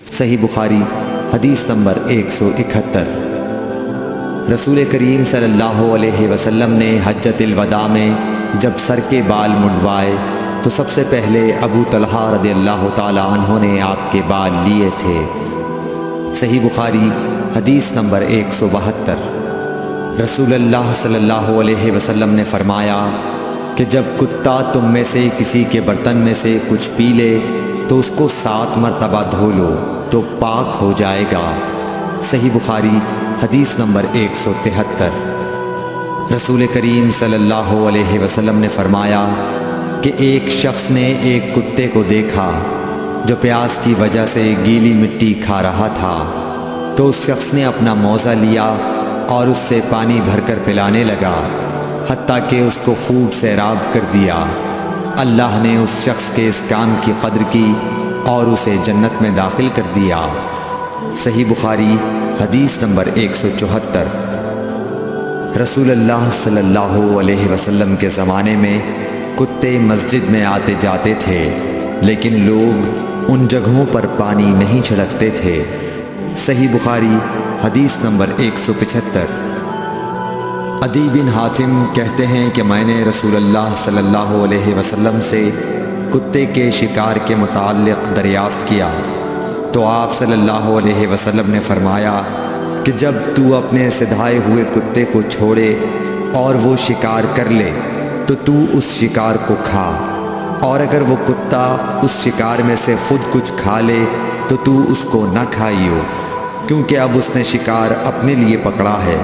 صحیح بخاری حدیث نمبر 171۔ رسول کریم صلی اللہ علیہ وسلم نے حجۃ الوداع میں جب سر کے بال منڈوائے تو سب سے پہلے ابو طلحہ رضی اللہ تعالی عنہ نے آپ کے بال لیے تھے۔ صحیح بخاری حدیث نمبر 172۔ رسول اللہ صلی اللہ علیہ وسلم نے فرمایا کہ جب کتا تم میں سے کسی کے برتن میں سے کچھ پی لے تو اس کو 7 مرتبہ دھو لو تو پاک ہو جائے گا۔ صحیح بخاری حدیث نمبر 173۔ رسول کریم صلی اللہ علیہ وسلم نے فرمایا کہ ایک شخص نے ایک کتے کو دیکھا جو پیاس کی وجہ سے گیلی مٹی کھا رہا تھا، تو اس شخص نے اپنا موزہ لیا اور اس سے پانی بھر کر پلانے لگا حتیٰ کہ اس کو خوب سیراب کر دیا۔ اللہ نے اس شخص کے اس کام کی قدر کی اور اسے جنت میں داخل کر دیا۔ صحیح بخاری حدیث نمبر 174۔ رسول اللہ صلی اللہ علیہ وسلم کے زمانے میں کتے مسجد میں آتے جاتے تھے، لیکن لوگ ان جگہوں پر پانی نہیں چھڑکتے تھے۔ صحیح بخاری حدیث نمبر 175۔ عدی بن حاتم کہتے ہیں کہ میں نے رسول اللہ صلی اللہ علیہ وسلم سے کتے کے شکار کے متعلق دریافت کیا تو آپ صلی اللہ علیہ وسلم نے فرمایا کہ جب تو اپنے سدھائے ہوئے کتے کو چھوڑے اور وہ شکار کر لے تو تو اس شکار کو کھا، اور اگر وہ کتا اس شکار میں سے خود کچھ کھا لے تو تو اس کو نہ کھائیو، کیونکہ اب اس نے شکار اپنے لیے پکڑا ہے۔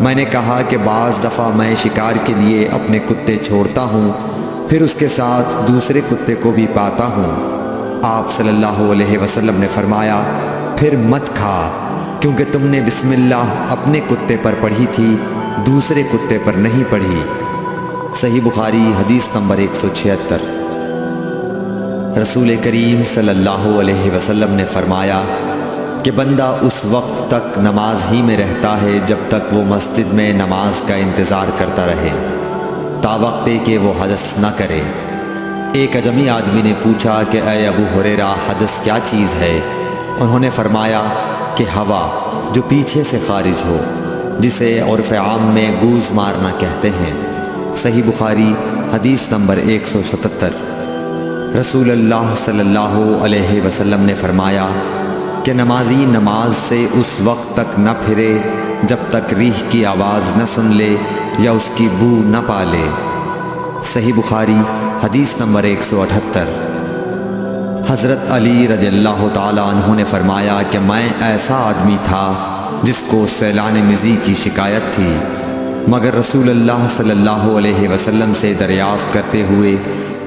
میں نے کہا کہ بعض دفعہ میں شکار کے لیے اپنے کتے چھوڑتا ہوں، پھر اس کے ساتھ دوسرے کتے کو بھی پاتا ہوں۔ آپ صلی اللہ علیہ وسلم نے فرمایا پھر مت کھا، کیونکہ تم نے بسم اللہ اپنے کتے پر پڑھی تھی، دوسرے کتے پر نہیں پڑھی۔ صحیح بخاری حدیث نمبر 176۔ رسول کریم صلی اللہ علیہ وسلم نے فرمایا کہ بندہ اس وقت تک نماز ہی میں رہتا ہے جب تک وہ مسجد میں نماز کا انتظار کرتا رہے تا وقت کہ وہ حدث نہ کرے۔ ایک اجمی آدمی نے پوچھا کہ اے ابو ہریرہ، حدث کیا چیز ہے؟ انہوں نے فرمایا کہ ہوا جو پیچھے سے خارج ہو، جسے عرف عام میں گوز مارنا کہتے ہیں۔ صحیح بخاری حدیث نمبر 177۔ رسول اللہ صلی اللہ علیہ وسلم نے فرمایا کہ نمازی نماز سے اس وقت تک نہ پھرے جب تک ریح کی آواز نہ سن لے یا اس کی بو نہ پالے۔ صحیح بخاری حدیث نمبر 178۔ حضرت علی رضی اللہ تعالی عنہ نے فرمایا کہ میں ایسا آدمی تھا جس کو سیلان مزی کی شکایت تھی، مگر رسول اللہ صلی اللہ علیہ وسلم سے دریافت کرتے ہوئے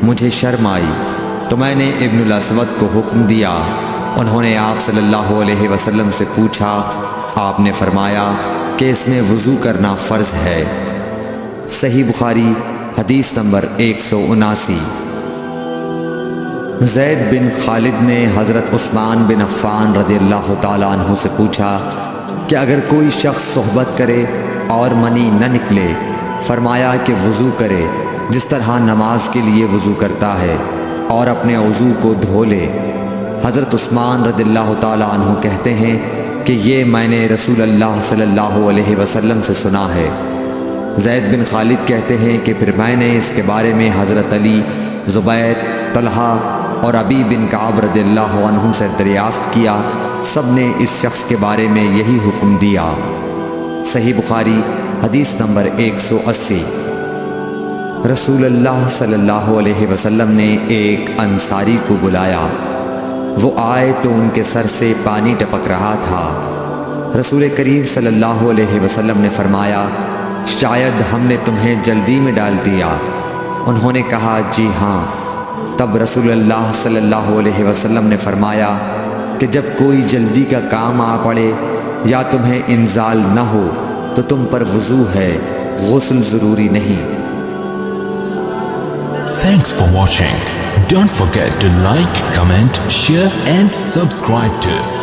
مجھے شرم آئی تو میں نے ابن الاسود کو حکم دیا۔ انہوں نے آپ صلی اللہ علیہ وسلم سے پوچھا، آپ نے فرمایا کہ اس میں وضو کرنا فرض ہے۔ صحیح بخاری حدیث نمبر 179۔ زید بن خالد نے حضرت عثمان بن عفان رضی اللہ تعالیٰ عنہ سے پوچھا کہ اگر کوئی شخص صحبت کرے اور منی نہ نکلے، فرمایا کہ وضو کرے جس طرح نماز کے لیے وضو کرتا ہے، اور اپنے وضو کو دھو لے۔ حضرت عثمان رضی اللہ تعالیٰ عنہ کہتے ہیں کہ یہ میں نے رسول اللہ صلی اللہ علیہ وسلم سے سنا ہے۔ زید بن خالد کہتے ہیں کہ پھر میں نے اس کے بارے میں حضرت علی، زبیر، طلحہ اور ابی بن کعب رضی اللہ عنہم سے دریافت کیا، سب نے اس شخص کے بارے میں یہی حکم دیا۔ صحیح بخاری حدیث نمبر 180۔ رسول اللہ صلی اللہ علیہ وسلم نے ایک انصاری کو بلایا، وہ آئے تو ان کے سر سے پانی ٹپک رہا تھا۔ رسول کریم صلی اللہ علیہ وسلم نے فرمایا شاید ہم نے تمہیں جلدی میں ڈال دیا۔ انہوں نے کہا جی ہاں۔ تب رسول اللہ صلی اللہ علیہ وسلم نے فرمایا کہ جب کوئی جلدی کا کام آ پڑے یا تمہیں انزال نہ ہو تو تم پر وضو ہے، غسل ضروری نہیں۔ Thanks for watching. Don't forget to like, comment, share and subscribe to